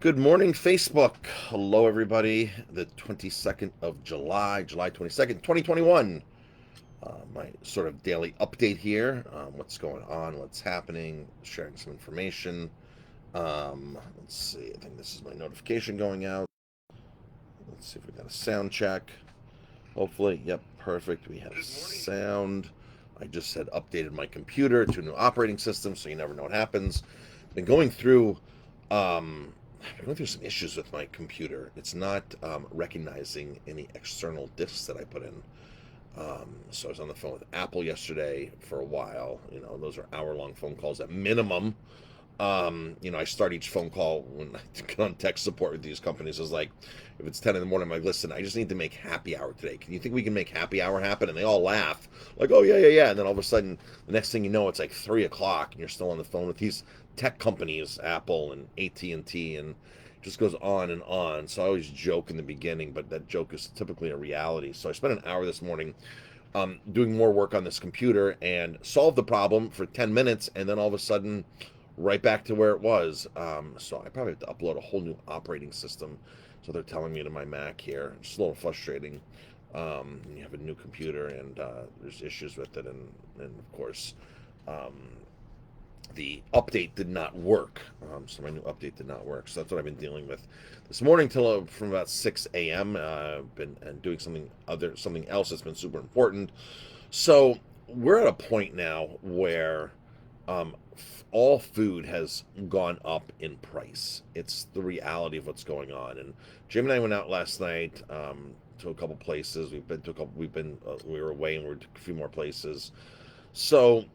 Good morning, Facebook. Hello, everybody. The 22nd of July 22nd, 2021. My sort of daily update here. What's going on, what's happening, sharing some information. Let's see. I think this is my notification going out. Let's see if we got a sound check. Hopefully, yep, perfect. We have sound. I just said updated my computer to a new operating system, so you never know what happens. Been going through I've been going through some issues with my computer. It's not recognizing any external disks that I put in. So I was on the phone with Apple yesterday for a while. Those are hour-long phone calls at minimum. I start each phone call when I get on tech support with these companies. Is like, if it's 10 in the morning, I'm like, listen, I just need to make happy hour today. Can you think we can make happy hour happen? And they all laugh, like, oh, yeah, yeah, yeah. And then all of a sudden, the next thing you know, it's like 3 o'clock, and you're still on the phone with these tech companies, Apple and AT&T, and it just goes on and on. So I always joke in the beginning, but that joke is typically a reality. So I spent an hour this morning doing more work on this computer and solved the problem for 10 minutes, and then all of a sudden, right back to where it was. So I probably have to upload a whole new operating system. So they're telling me to my Mac here. It's a little frustrating. You have a new computer and there's issues with it, and of course, um, the update did not work. So my new update did not work. So that's what I've been dealing with this morning till from about 6 a.m. Been and doing something else that's been super important. So we're at a point now where all food has gone up in price. It's the reality of what's going on. And Jim and I went out last night to a couple places. We've been to a couple. We were away and we were to a few more places. So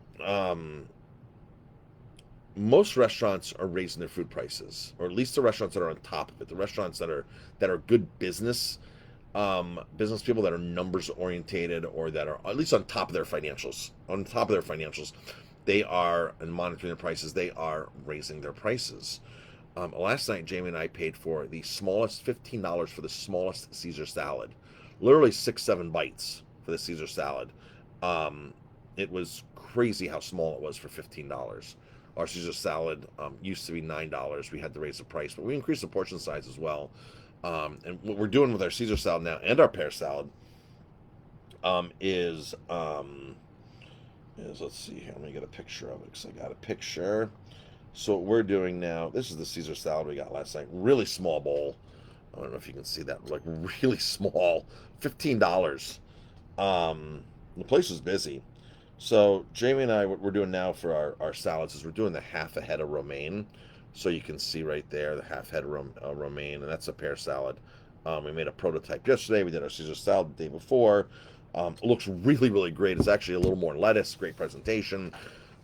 most restaurants are raising their food prices, or at least the restaurants that are on top of it. The restaurants that are good business people that are numbers orientated, or that are at least on top of their financials. On top of their financials, they are, and monitoring their prices, they are raising their prices. Last night, Jamie and I paid for the smallest $15 for the smallest Caesar salad, literally 6-7 bites for the Caesar salad. It was crazy how small it was for $15. Our Caesar salad used to be $9. We had to raise the price, but we increased the portion size as well. And what we're doing with our Caesar salad now and our pear salad is, let's see here. Let me get a picture of it because I got a picture. So what we're doing now, this is the Caesar salad we got last night. Really small bowl. I don't know if you can see that. Like really small. $15. The place was busy. So Jamie and I, what we're doing now for our salads is we're doing the half a head of romaine. So you can see right there the half head of romaine, and that's a pear salad. We made a prototype yesterday. We did our Caesar salad the day before. It looks really, really great. It's actually a little more lettuce, great presentation.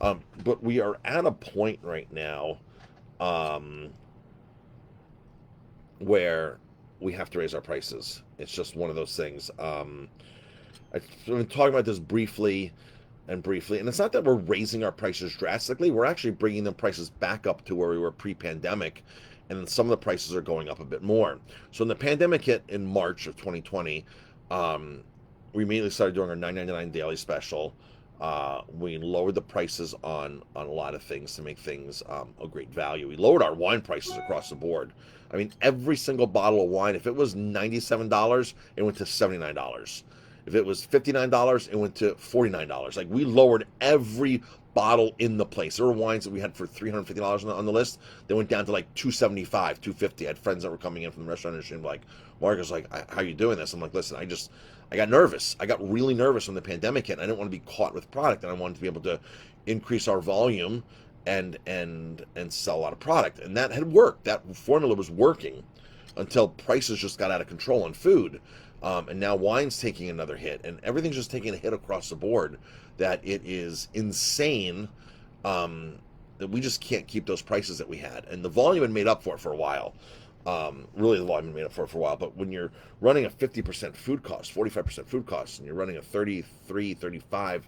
But we are at a point right now where we have to raise our prices. It's just one of those things. I've been talking about this briefly, and it's not that we're raising our prices drastically. We're actually bringing the prices back up to where we were pre-pandemic, and some of the prices are going up a bit more. So when the pandemic hit in March of 2020, we immediately started doing our $9.99 daily special. We lowered the prices on a lot of things to make things a great value. We lowered our wine prices across the board. I mean, every single bottle of wine, if it was $97, it went to $79. If it was $59, it went to $49. Like, we lowered every bottle in the place. There were wines that we had for $350 on the list. They went down to like $275, $250. I had friends that were coming in from the restaurant industry and like, Marcus, like, how are you doing this? I'm like, listen, I got nervous. I got really nervous when the pandemic hit. I didn't want to be caught with product, and I wanted to be able to increase our volume and sell a lot of product. And that had worked. That formula was working until prices just got out of control on food. And now wine's taking another hit, and everything's just taking a hit across the board. That it is insane that we just can't keep those prices that we had. And the volume had made up for it for a while. Really, the volume had made up for it for a while. But when you're running a 50% food cost, 45% food cost, and you're running a 33, 35,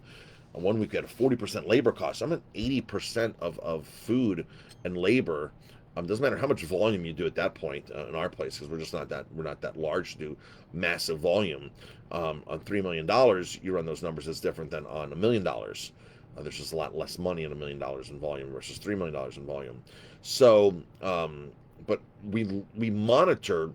one week we had a 40% labor cost. I'm at 80% of food and labor. Doesn't matter how much volume you do at that point in our place, because we're not that large to do massive volume. On $3 million, you run those numbers as different than on $1 million. There's just a lot less money in $1 million in volume versus $3 million in volume. So but we monitor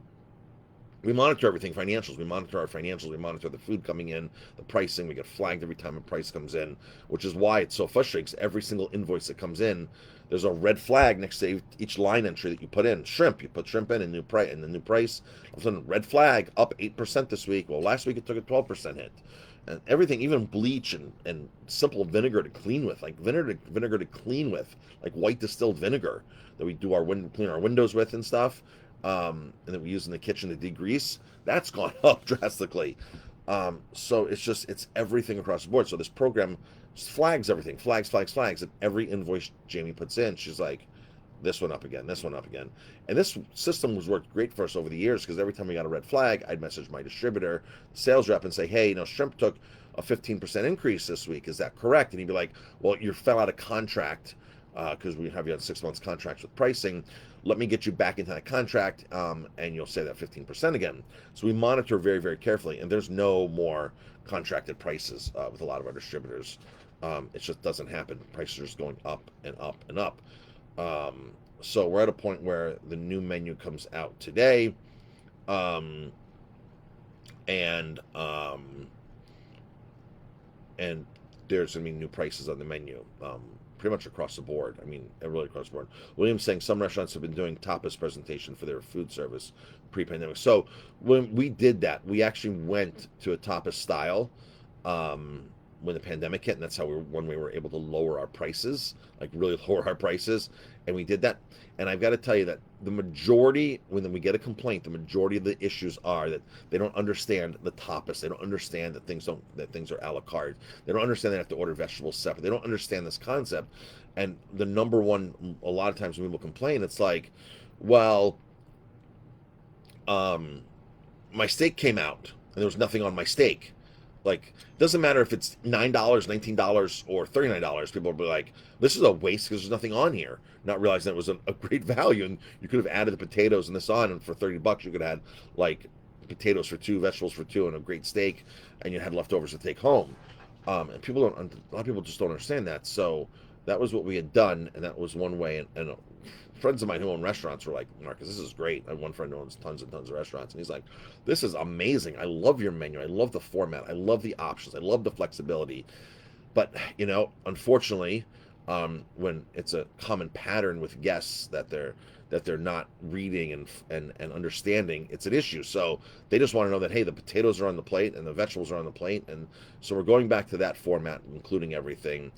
we monitor everything financials. We monitor our financials. We monitor the food coming in, the pricing. We get flagged every time a price comes in, which is why it's so frustrating. 'Cause every single invoice that comes in, there's a red flag next to each line entry that you put in. Shrimp, you put shrimp in, and new price, and the new price. All of a sudden, red flag up 8% this week. Well, last week it took a 12% hit, and everything, even bleach and simple vinegar to clean with, like vinegar to clean with, like white distilled vinegar that we do clean our windows with and stuff, and that we use in the kitchen to degrease, that's gone up drastically. So it's everything across the board. So this program flags everything, flags, and every invoice Jamie puts in, she's like, this one up again, this one up again. And this system was worked great for us over the years because every time we got a red flag, I'd message my distributor, the sales rep, and say, hey, shrimp took a 15% increase this week. Is that correct? And he'd be like, well, you fell out of contract because we have you on 6 months contracts with pricing. Let me get you back into that contract, and you'll say that 15% again. So we monitor very, very carefully, and there's no more contracted prices with a lot of our distributors. It just doesn't happen. Prices are just going up and up and up. So we're at a point where the new menu comes out today, um, and and there's going to be new prices on the menu, pretty much across the board. I mean, really across the board. William's saying some restaurants have been doing tapas presentation for their food service pre-pandemic. So when we did that, we actually went to a tapas style when the pandemic hit, and that's when we were able to lower our prices, like really lower our prices, and we did that. And I've got to tell you that the majority, when we get a complaint, the majority of the issues are that they don't understand the tapas. They don't understand that things are a la carte. They don't understand they have to order vegetables separate. They don't understand this concept. And the number one, a lot of times when people complain, it's like, well, my steak came out and there was nothing on my steak. Like, it doesn't matter if it's $9, $19, or $39. People will be like, this is a waste because there's nothing on here. Not realizing it was a great value, and you could have added the potatoes and this on, and for $30, you could have had like potatoes for two, vegetables for two, and a great steak, and you had leftovers to take home. And a lot of people just don't understand that. So that was what we had done, and that was one way. And friends of mine who own restaurants were like, Marcus, this is great. I have one friend who owns tons and tons of restaurants, and he's like, this is amazing. I love your menu. I love the format. I love the options. I love the flexibility. But, unfortunately, when it's a common pattern with guests that they're not reading and understanding, it's an issue. So they just want to know that, hey, the potatoes are on the plate and the vegetables are on the plate. And so we're going back to that format, including everything.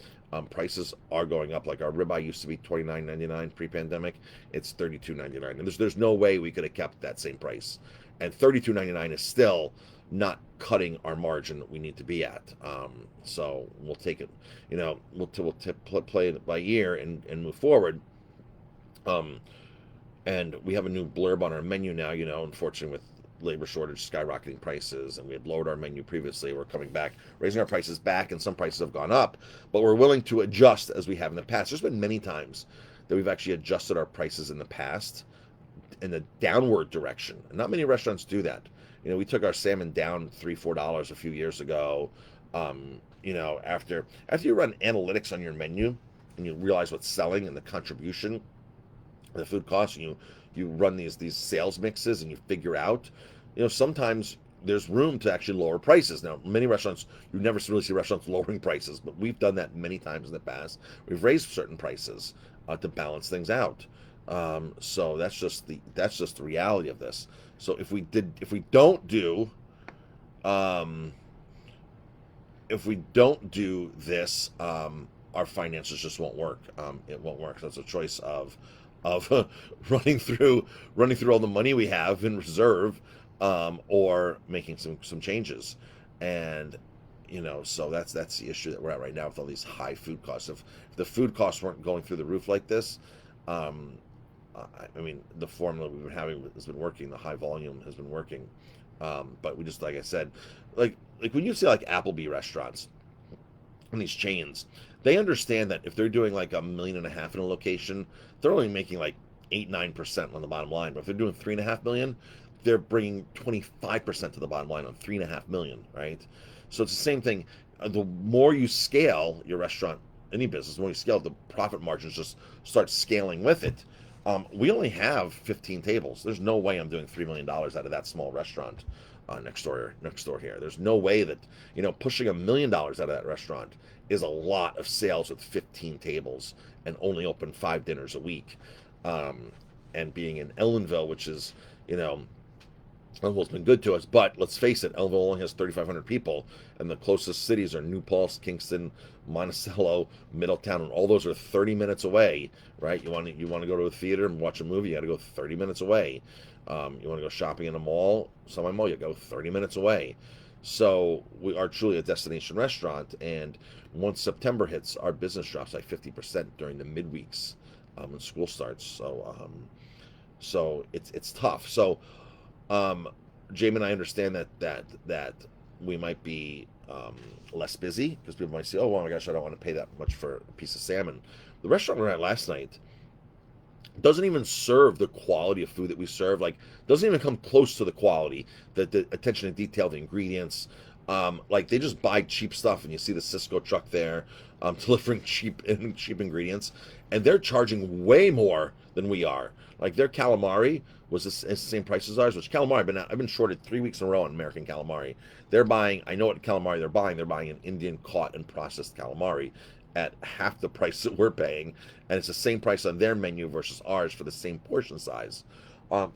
Prices are going up. Like our ribeye used to be $29.99 pre-pandemic. It's $32.99, and there's no way we could have kept that same price. And $32.99 is still not cutting our margin that we need to be at. So we'll take it. We'll play it by ear and move forward. And we have a new blurb on our menu now. Unfortunately, with labor shortage, skyrocketing prices, and we had lowered our menu previously. We're coming back, raising our prices back, and some prices have gone up, but we're willing to adjust as we have in the past. There's been many times that we've actually adjusted our prices in the past in the downward direction. And not many restaurants do that. We took our salmon down $3-4 a few years ago. After you run analytics on your menu and you realize what's selling and the contribution, the food costs, and you run these sales mixes and you figure out, sometimes there's room to actually lower prices. Now, many restaurants, you never really see restaurants lowering prices, but we've done that many times in the past. We've raised certain prices to balance things out. So that's just the reality of this. So if we don't do this, our finances just won't work. It won't work. So it's a choice of running through all the money we have in reserve, or making some changes. And so that's the issue that we're at right now with all these high food costs. If the food costs weren't going through the roof like this, the formula we've been having has been working. The high volume has been working, but we just, like I said, like when you see like Applebee restaurants and these chains, they understand that if they're doing like $1.5 million in a location, they're only making like 8-9% on the bottom line. But if they're doing $3.5 million, they're bringing 25% to the bottom line on $3.5 million, right? So it's the same thing. The more you scale your restaurant, any business, the more you scale, the profit margins just start scaling with it. We only have 15 tables. There's no way I'm doing $3 million out of that small restaurant next door here. There's no way that pushing $1 million out of that restaurant is a lot of sales with 15 tables and only open 5 dinners a week. Um, and being in Ellenville, which is you know Ellenville's been good to us, but let's face it, Ellenville only has 3,500 people, and the closest cities are New Paltz, Kingston, Monticello, Middletown, and all those are 30 minutes away, right? You want to go to a theater and watch a movie, you got to go 30 minutes away. You want to go shopping in a mall, semi-mall, you go 30 minutes away. So we are truly a destination restaurant, and once September hits, our business drops like 50% during the midweeks when school starts. So it's tough. So um, Jamie and I understand that we might be less busy because people might say, "Oh, well, my gosh, I don't want to pay that much for a piece of salmon." The restaurant we were at last night doesn't even serve the quality of food that we serve. Like, doesn't even come close to the quality, the attention to detail, the ingredients. Like they just buy cheap stuff, and you see the Cisco truck there delivering cheap ingredients, and they're charging way more than we are. Like their calamari was the same price as ours, which calamari I've been shorted 3 weeks in a row on American calamari. They're buying, I know what calamari they're buying. They're buying an Indian caught and processed calamari at half the price that we're paying, and it's the same price on their menu versus ours for the same portion size.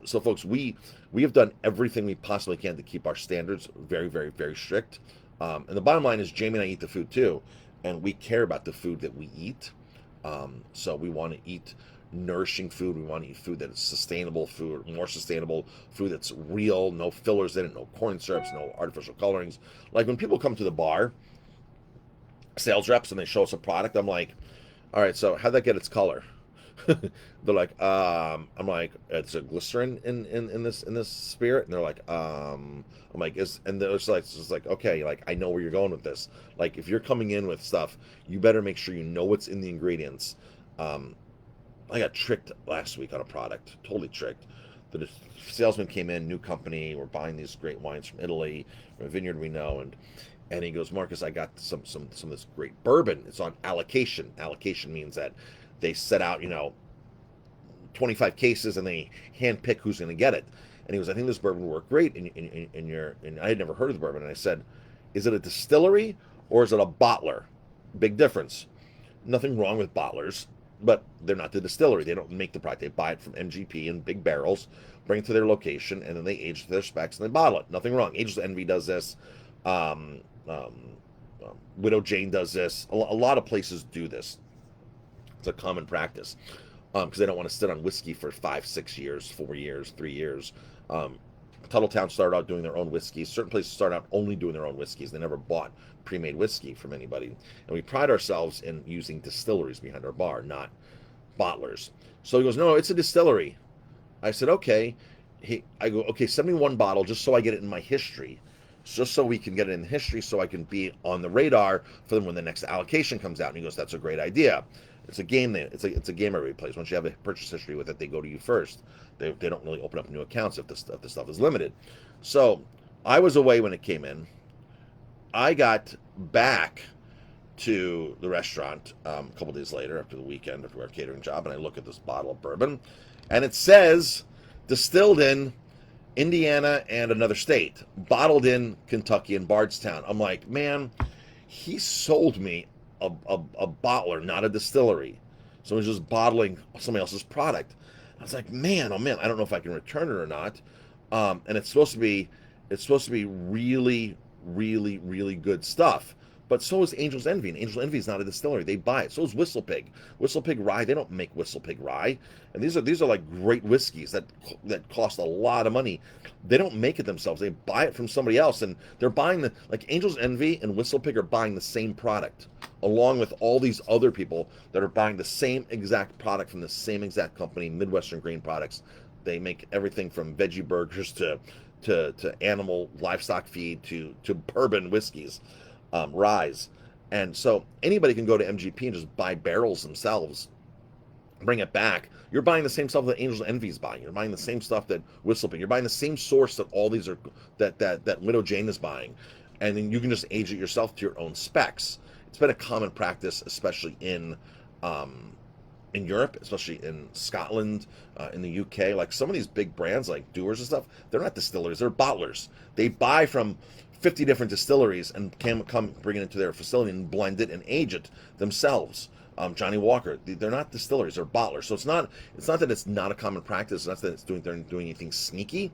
So, folks, we have done everything we possibly can to keep our standards very, very, very strict. And the bottom line is, Jamie and I eat the food too, and we care about the food that we eat. So we want to eat nourishing food. We want to eat food that is sustainable food, more sustainable food that's real, no fillers in it, no corn syrups, no artificial colorings. Like when people come to the bar, sales reps, and they show us a product, I'm like, all right, so how'd that get its color? They're like, I'm like, it's a glycerin in this spirit, and they're like, I'm like, and they're just like, okay, like I know where you're going with this. Like if you're coming in with stuff, you better make sure you know what's in the ingredients. Um, I got tricked last week on a product, totally tricked. The salesman came in, new company, we're buying these great wines from Italy, from a vineyard we know, and he goes, Marcus, I got some of this great bourbon. It's on allocation. Allocation means that they set out, 25 cases and they hand pick who's going to get it. And he goes, I think this bourbon would work great and I had never heard of the bourbon. And I said, is it a distillery or is it a bottler? Big difference. Nothing wrong with bottlers, but they're not the distillery. They don't make the product. They buy it from MGP in big barrels, bring it to their location, and then they age to their specs and they bottle it. Nothing wrong. Angel's Envy does this. Um, Widow Jane does this. A lot of places do this. It's a common practice because they don't want to sit on whiskey for 5, 6 years, 4 years, 3 years. Tuttletown started out doing their own whiskeys. Certain places start out only doing their own whiskeys. They never bought pre-made whiskey from anybody. And we pride ourselves in using distilleries behind our bar, not bottlers. So he goes, no, it's a distillery. I said, okay. I go, okay, 71 bottle, just so I get it in my history. Just so we can get it in history, so I can be on the radar for them when the next allocation comes out. And he goes, that's a great idea. It's a game. It's a game everybody plays. Once you have a purchase history with it, they go to you first. They don't really open up new accounts if the stuff is limited. So I was away when it came in. I got back to the restaurant a couple days later after the weekend after our catering job, and I look at this bottle of bourbon, and it says distilled in Indiana and another state, bottled in Kentucky and Bardstown. I'm like, man, he sold me a bottler, not a distillery. Someone's just bottling somebody else's product. I was like, man, oh man, I don't know if I can return it or not. And it's supposed to be really, really, really good stuff. But so is Angel's Envy, and Angel's Envy is not a distillery. They buy it. So is Whistle Pig. Whistle Pig Rye, they don't make Whistle Pig Rye. And these are like great whiskeys that cost a lot of money. They don't make it themselves. They buy it from somebody else, and they're buying like Angel's Envy and Whistle Pig are buying the same product, along with all these other people that are buying the same exact product from the same exact company, Midwestern Grain Products. They make everything from veggie burgers to animal livestock feed to bourbon whiskeys. Rise. And so anybody can go to MGP and just buy barrels themselves, bring it back. You're buying the same stuff that Angel's Envy is buying. You're buying the same stuff that Whistle Pig. You're buying the same source that all these are that Widow Jane is buying, and then you can just age it yourself to your own specs. It's been a common practice, especially in in Europe, especially in Scotland, in the UK, like some of these big brands like Dewar's and stuff, they're not distilleries, they're bottlers. They buy from 50 different distilleries and can come bring it into their facility and blend it and age it themselves. Johnny Walker, they're not distilleries, they're bottlers. So it's not that it's not a common practice, it's not that they're doing anything sneaky,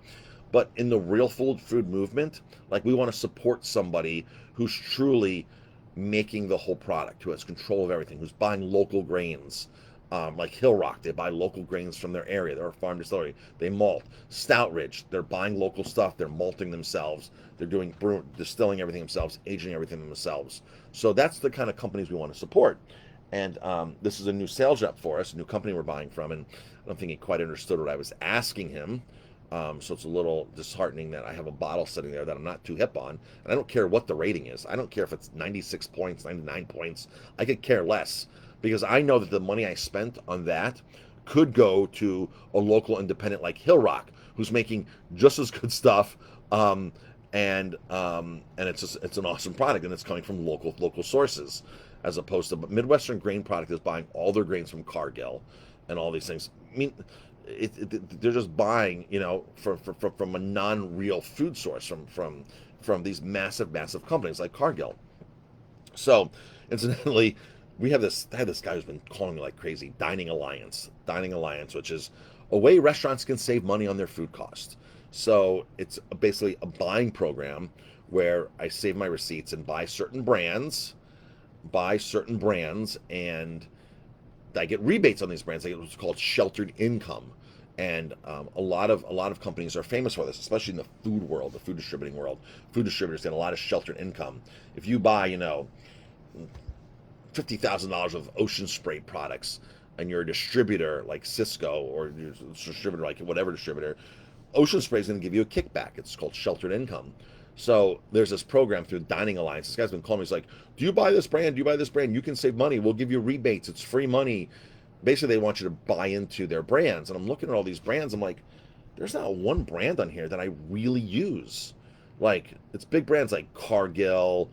but in the real food movement, like we want to support somebody who's truly making the whole product, who has control of everything, who's buying local grains, like Hill Rock, they buy local grains from their area. They're a farm distillery. They malt. Stout Ridge, they're buying local stuff. They're malting themselves. They're doing distilling everything themselves, aging everything themselves. So that's the kind of companies we want to support. And this is a new sales rep for us, a new company we're buying from. And I don't think he quite understood what I was asking him. So it's a little disheartening that I have a bottle sitting there that I'm not too hip on. And I don't care what the rating is. I don't care if it's 96 points, 99 points. I could care less because I know that the money I spent on that could go to a local independent like Hill Rock, who's making just as good stuff. And it's an awesome product, and it's coming from local sources, as opposed to Midwestern Grain Product is buying all their grains from Cargill, and all these things. I mean, they're just buying, from a non-real food source from these massive companies like Cargill. So, incidentally, I have this guy who's been calling me like crazy. Dining Alliance, which is a way restaurants can save money on their food costs. So it's basically a buying program where I save my receipts and buy certain brands, and I get rebates on these brands. I get what's called sheltered income, and a lot of companies are famous for this, especially in the food world, the food distributing world. Food distributors get a lot of sheltered income. If you buy, $50,000 of ocean spray products, and you're a distributor like Cisco, or you're a distributor like whatever distributor, Ocean Spray is going to give you a kickback. It's called sheltered income. So there's this program through Dining Alliance. This guy's been calling me. He's like, "Do you buy this brand? Do you buy this brand? You can save money. We'll give you rebates. It's free money." Basically, they want you to buy into their brands. And I'm looking at all these brands. I'm like, there's not one brand on here that I really use. Like, it's big brands like Cargill,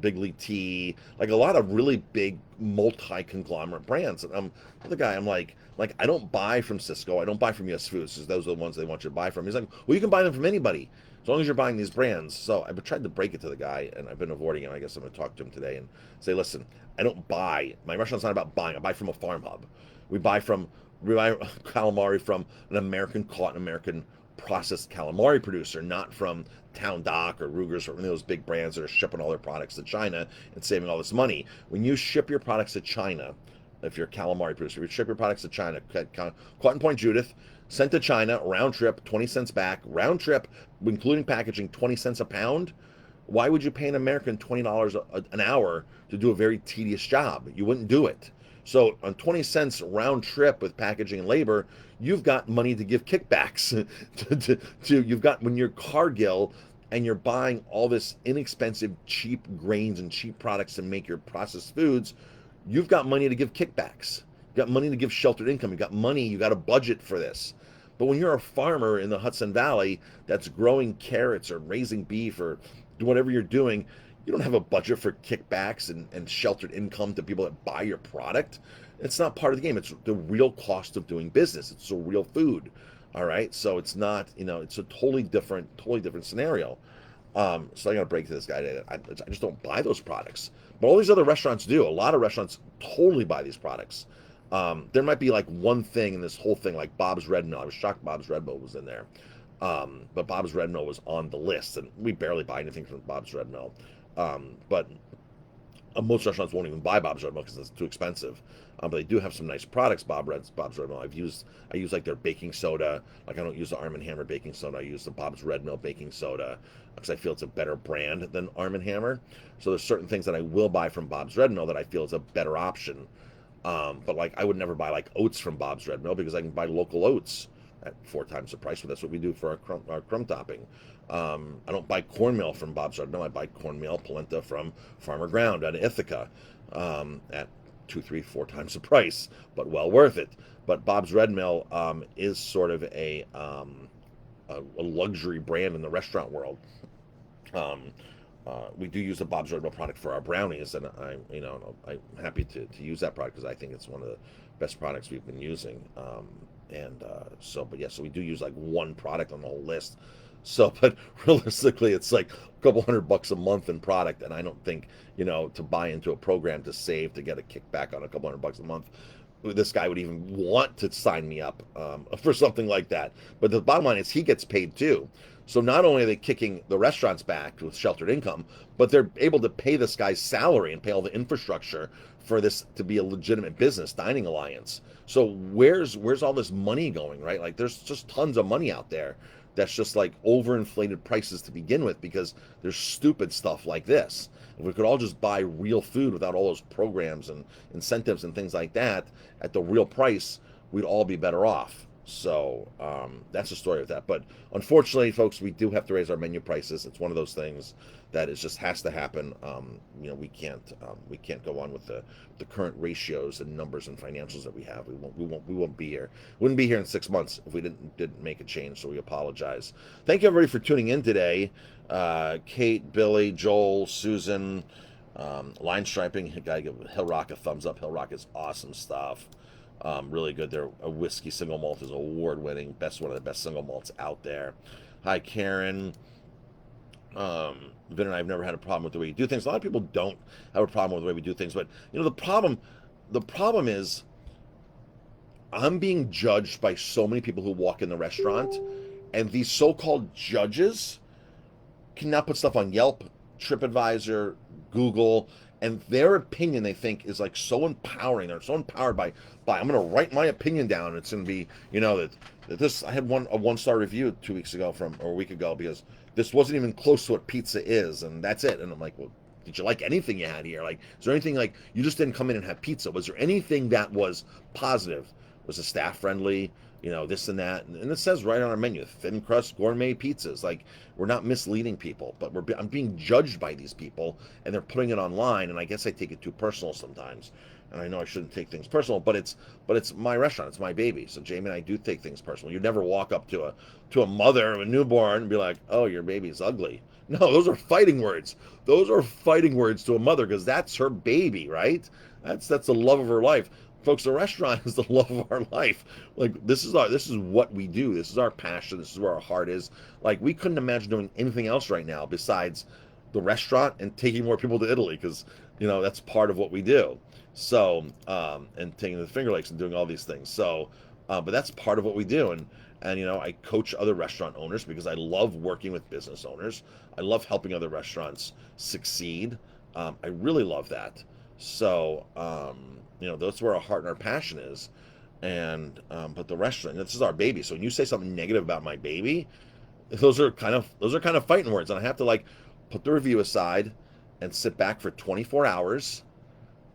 Big League Tea, like a lot of really big multi-conglomerate brands. And the guy, I'm like, I don't buy from Cisco. I don't buy from US Foods, because those are the ones they want you to buy from. He's like, well, you can buy them from anybody, as long as you're buying these brands. So I've tried to break it to the guy, and I've been avoiding him. I guess I'm going to talk to him today and say, listen, I don't buy. My restaurant's not about buying. I buy from a farm hub. We buy calamari from an American caught, an American processed calamari producer, not from Town Dock or Ruger's or any of those big brands that are shipping all their products to China and saving all this money. When you ship your products to China, if you're a calamari producer, if you ship your products to China, Cotton Point Judith, sent to China, round trip, 20 cents back, round trip, including packaging, 20 cents a pound. Why would you pay an American $20 an hour to do a very tedious job? You wouldn't do it. So on 20 cents round trip with packaging and labor, you've got money to give kickbacks you've got, when you're Cargill and you're buying all this inexpensive, cheap grains and cheap products to make your processed foods, you've got money to give kickbacks. You've got money to give sheltered income. You've got money, you got a budget for this. But when you're a farmer in the Hudson Valley that's growing carrots or raising beef or whatever you're doing, you don't have a budget for kickbacks and sheltered income to people that buy your product. It's not part of the game. It's the real cost of doing business. It's a real food. All right. So it's not, it's a totally different scenario. So I got to break to this guy. I just don't buy those products. But all these other restaurants do. A lot of restaurants totally buy these products. There might be like one thing in this whole thing, like Bob's Red Mill. I was shocked Bob's Red Mill was in there. But Bob's Red Mill was on the list, and we barely buy anything from Bob's Red Mill. But most restaurants won't even buy Bob's Red Mill because it's too expensive. But they do have some nice products. Bob's Red Mill. I use like their baking soda. Like, I don't use the Arm & Hammer baking soda. I use the Bob's Red Mill baking soda because I feel it's a better brand than Arm & Hammer. So there's certain things that I will buy from Bob's Red Mill that I feel is a better option. But like, I would never buy like oats from Bob's Red Mill because I can buy local oats at 4 times the price. But that's what we do for our crumb topping. I don't buy cornmeal from Bob's Red Mill. I buy cornmeal polenta from Farmer Ground out of Ithaca at 2, 3, 4 times the price, but well worth it. But Bob's Red Mill is sort of a luxury brand in the restaurant world. We do use the Bob's Red Mill product for our brownies, and I'm happy to use that product because I think it's one of the best products we've been using. But yeah, so we do use like one product on the whole list. So, but realistically, it's like a couple $100 a month in product, and I don't think to buy into a program to save to get a kickback on a couple $100 a month, this guy would even want to sign me up for something like that. But the bottom line is he gets paid too. So not only are they kicking the restaurants back with sheltered income, but they're able to pay this guy's salary and pay all the infrastructure for this to be a legitimate business, Dining Alliance. So where's all this money going, right? Like there's just tons of money out there that's just like overinflated prices to begin with because there's stupid stuff like this. If we could all just buy real food without all those programs and incentives and things like that at the real price, we'd all be better off. So that's the story of that. But unfortunately, folks, we do have to raise our menu prices. It's one of those things that is just has to happen. We can't go on with the current ratios and numbers and financials that we have. We won't be here. Wouldn't be here in 6 months if we didn't make a change. So we apologize. Thank you everybody for tuning in today. Kate, Billy, Joel, Susan, line striping. Gotta give Hill Rock a thumbs up. Hill Rock is awesome stuff. Really good. Their whiskey single malt is award winning. One of the best single malts out there. Hi, Karen. Vin and I have never had a problem with the way you do things. A lot of people don't have a problem with the way we do things, but the problem is I'm being judged by so many people who walk in the restaurant, and these so-called judges can now put stuff on Yelp, TripAdvisor, Google, and their opinion they think is like so empowering. They're so empowered by I'm going to write my opinion down. And it's going to be that this. I had a 1-star review 2 weeks ago or a week ago because this wasn't even close to what pizza is, and that's it. And I'm like, well, did you like anything you had here? Like, is there anything like you just didn't come in and have pizza? Was there anything that was positive? Was the staff friendly? This and that, and it says right on our menu, thin crust gourmet pizzas. Like, we're not misleading people, but I'm being judged by these people, and they're putting it online, and I guess I take it too personal sometimes. And I know I shouldn't take things personal, but it's my restaurant, it's my baby. So Jamie and I do take things personal. You never walk up to a mother of a newborn and be like, "Oh, your baby's ugly." No, those are fighting words. Those are fighting words to a mother because that's her baby, right? That's the love of her life. Folks, the restaurant is the love of our life. Like, this is what we do. This is our passion. This is where our heart is. Like, we couldn't imagine doing anything else right now besides the restaurant and taking more people to Italy because that's part of what we do. So and taking the Finger Lakes and doing all these things. So but that's part of what we do. And I coach other restaurant owners because I love working with business owners. I love helping other restaurants succeed. I really love that. So that's where our heart and our passion is. And but the restaurant, this is our baby. So when you say something negative about my baby, those are kind of fighting words, and I have to like put the review aside and sit back for 24 hours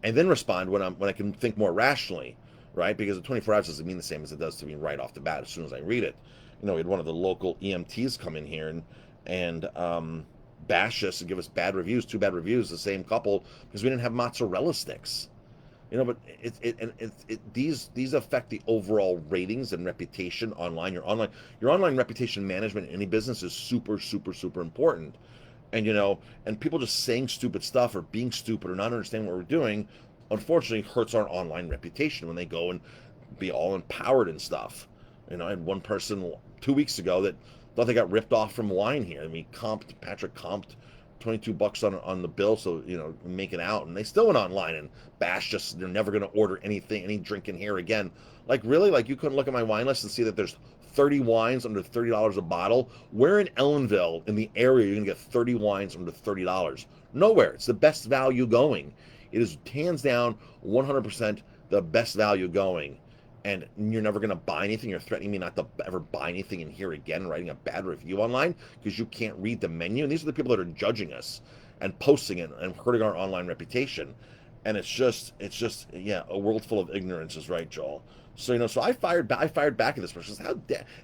and then respond when I can think more rationally, right? Because the 24 hours doesn't mean the same as it does to me right off the bat as soon as I read it. We had one of the local EMTs come in here and bash us and give us bad reviews, 2 bad reviews, the same couple, because we didn't have mozzarella sticks. But these affect the overall ratings and reputation online. Your online reputation management in any business is super, super, super important. And and people just saying stupid stuff or being stupid or not understanding what we're doing, unfortunately, hurts our online reputation when they go and be all empowered and stuff. I had one person 2 weeks ago that thought they got ripped off from wine here. I mean, Patrick comped $22 on the bill, so make it out, and they still went online and bashed us. They're never going to order any drink in here again. Like, really? Like, you couldn't look at my wine list and see that there's 30 wines under $30 a bottle? Where in Ellenville, in the area, you're going to get 30 wines under $30? Nowhere. It's the best value going. It is hands down 100% the best value going. And you're never going to buy anything. You're threatening me not to ever buy anything in here again, writing a bad review online because you can't read the menu. And these are the people that are judging us and posting it and hurting our online reputation. And it's just yeah, a world full of ignorance is right, Joel. So so I fired back at this person.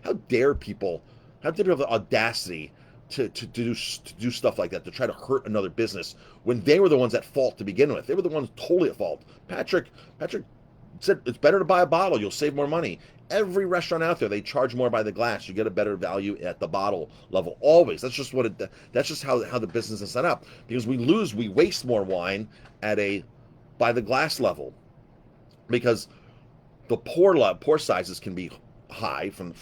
How dare people have the audacity to do stuff like that, to try to hurt another business when they were the ones at fault to begin with. They were the ones totally at fault. Patrick said it's better to buy a bottle. You'll save more money. Every restaurant out there, they charge more by the glass. You get a better value at the bottle level. Always. That's just what it. That's just how the business is set up. Because we waste more wine at a by the glass level. Because the pour sizes can be high from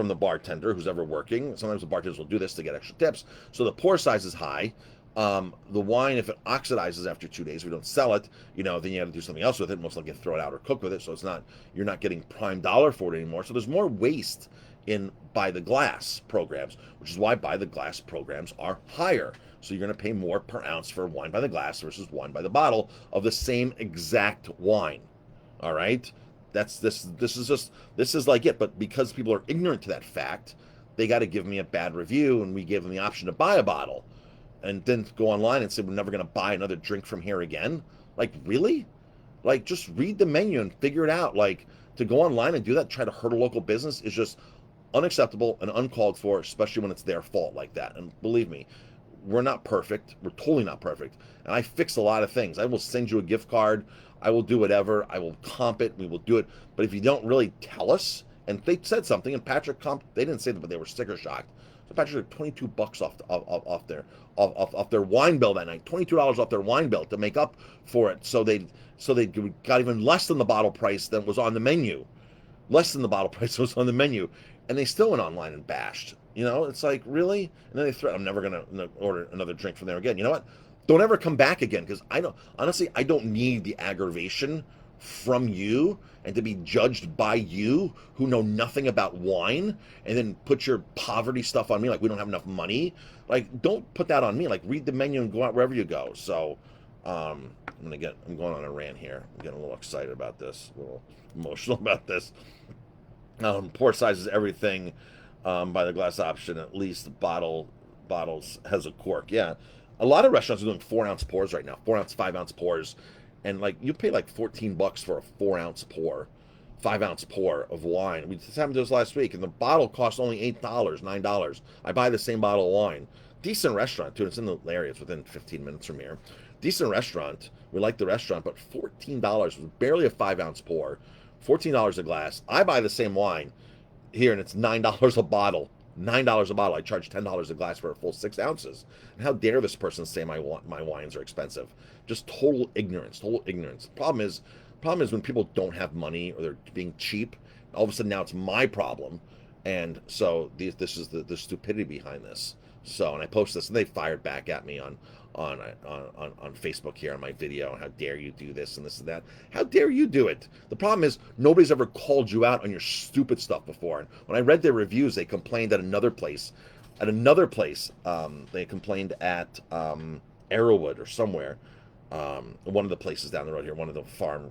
the bartender who's ever working. Sometimes the bartenders will do this to get extra tips. So the pour size is high. The wine, if it oxidizes after 2 days, we don't sell it. Then you have to do something else with it. Most likely throw it out or cook with it. So you're not getting prime dollar for it anymore. So there's more waste in by the glass programs, which is why by the glass programs are higher. So you're going to pay more per ounce for wine by the glass versus wine by the bottle of the same exact wine. All right, this is like it. But because people are ignorant to that fact, they got to give me a bad review, and we gave them the option to buy a bottle, and then go online and say we're never going to buy another drink from here again. Like, really? Like, just read the menu and figure it out. Like, to go online and do that, try to hurt a local business is just unacceptable and uncalled for, especially when it's their fault like that. And believe me, we're not perfect. We're totally not perfect. And I fix a lot of things. I will send you a gift card. I will do whatever. I will comp it. We will do it. But if you don't really tell us, and they said something, and Patrick comped, they didn't say that, but they were sticker shocked. So Patrick took $22 off their wine bill that night. $22 off their wine bill to make up for it. So they got even less than the bottle price that was on the menu. Less than the bottle price was on the menu, and they still went online and bashed. It's like, really? And then they threaten, I'm never going to order another drink from there again. You know what? Don't ever come back again, because I don't need the aggravation from you and to be judged by you who know nothing about wine and then put your poverty stuff on me like we don't have enough money. Like, don't put that on me. Like, read the menu and go out wherever you go. So I'm going on a rant here. I'm getting a little excited about this, a little emotional about this. Pour size is everything. By the glass option, at least bottles has a cork. Yeah, a lot of restaurants are doing 4-ounce pours right now, 4-ounce, 5-ounce pours, and like you pay like $14 for a 4-ounce pour, 5-ounce pour of wine. We just happened to this last week, and the bottle costs only $8, $9. I buy the same bottle of wine. Decent restaurant too. It's in the area. It's within 15 minutes from here. Decent restaurant. We like the restaurant, but $14 was barely a 5-ounce pour. $14 a glass. I buy the same wine here, and it's $9 a bottle. $9 a bottle. I charge $10 a glass for a full 6 ounces. And how dare this person say my wines are expensive? Just total ignorance. Total ignorance. Problem is when people don't have money or they're being cheap. All of a sudden now it's my problem, and so this is the stupidity behind this. So, and I post this, and they fired back at me on Facebook here on my video. How dare you do this and this and that? How dare you do it? The problem is nobody's ever called you out on your stupid stuff before. And when I read their reviews, they complained at another place. They complained at Arrowwood or somewhere. One of the places down the road here, one of the farm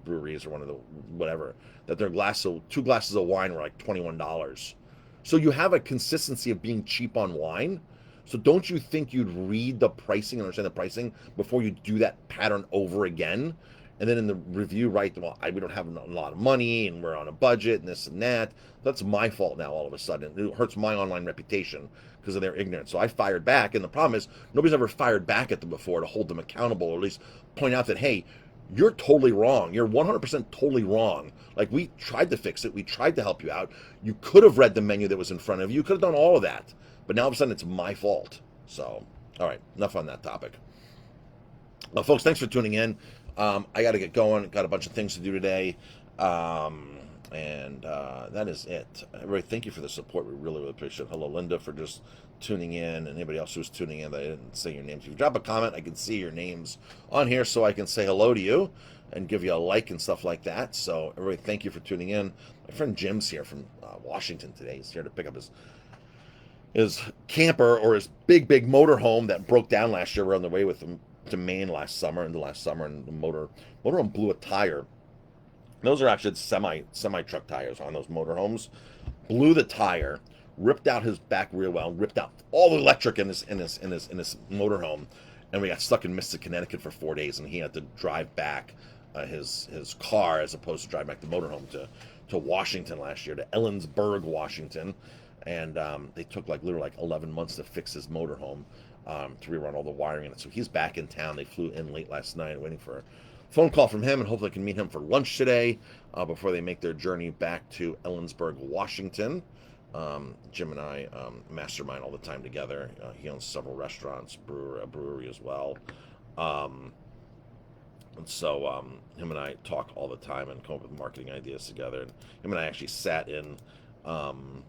breweries or one of the whatever, that their 2 glasses of wine were like $21. So you have a consistency of being cheap on wine. So don't you think you'd read the pricing and understand the pricing before you do that pattern over again? And then in the review write, well, we don't have a lot of money and we're on a budget and this and that. That's my fault now all of a sudden. It hurts my online reputation because of their ignorance. So I fired back, and the problem is nobody's ever fired back at them before to hold them accountable, or at least point out that, hey, you're totally wrong. You're 100% totally wrong. Like, we tried to fix it. We tried to help you out. You could have read the menu that was in front of you. You could have done all of that. But now all of a sudden it's my fault. So, all right, enough on that topic. Well, folks, thanks for tuning in. I got to get going. Got a bunch of things to do today. And that is it. Everybody, thank you for the support. We really, really appreciate it. Hello, Linda, for just tuning in, and anybody else who's tuning in that I didn't say your names. If you drop a comment, I can see your names on here so I can say hello to you and give you a like and stuff like that. So, everybody, thank you for tuning in. My friend Jim's here from Washington today. He's here to pick up his camper, or his big motorhome that broke down last year. We're on the way with him to Maine last summer, and the motorhome blew a tire. Those are actually semi truck tires on those motorhomes. Blew the tire, ripped out his back rear well, ripped out all the electric in his motorhome, and we got stuck in Mystic, Connecticut for 4 days, and he had to drive back his car as opposed to drive back the motorhome to Washington last year, to Ellensburg, Washington, and they took literally 11 months to fix his motorhome, to rerun all the wiring in it. So he's back in town. They flew in late last night, waiting for phone call from him, and hopefully I can meet him for lunch today before they make their journey back to Ellensburg, Washington. Jim and I mastermind all the time together. He owns several restaurants, a brewery as well. Um, and so him and I talk all the time and come up with marketing ideas together. And him and I actually um,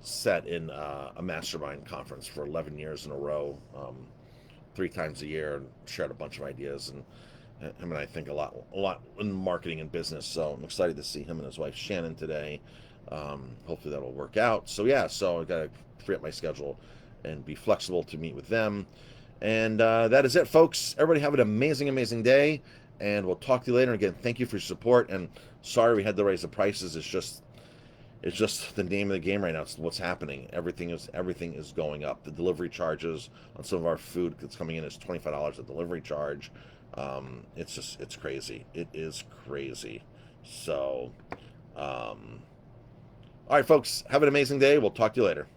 sat in a mastermind conference for 11 years in a row, 3 times a year, and shared a bunch of ideas. And him and I think a lot in marketing and business. So I'm excited to see him and his wife Shannon today. Hopefully that'll work out. So yeah, so I got to free up my schedule and be flexible to meet with them. And that is it, folks. Everybody have an amazing, amazing day, and we'll talk to you later. Again, thank you for your support. And sorry we had to raise the prices. It's just the name of the game right now. It's what's happening. Everything is going up. The delivery charges on some of our food that's coming in is $25 a delivery charge. It's crazy. It is crazy. So, all right, folks, have an amazing day. We'll talk to you later.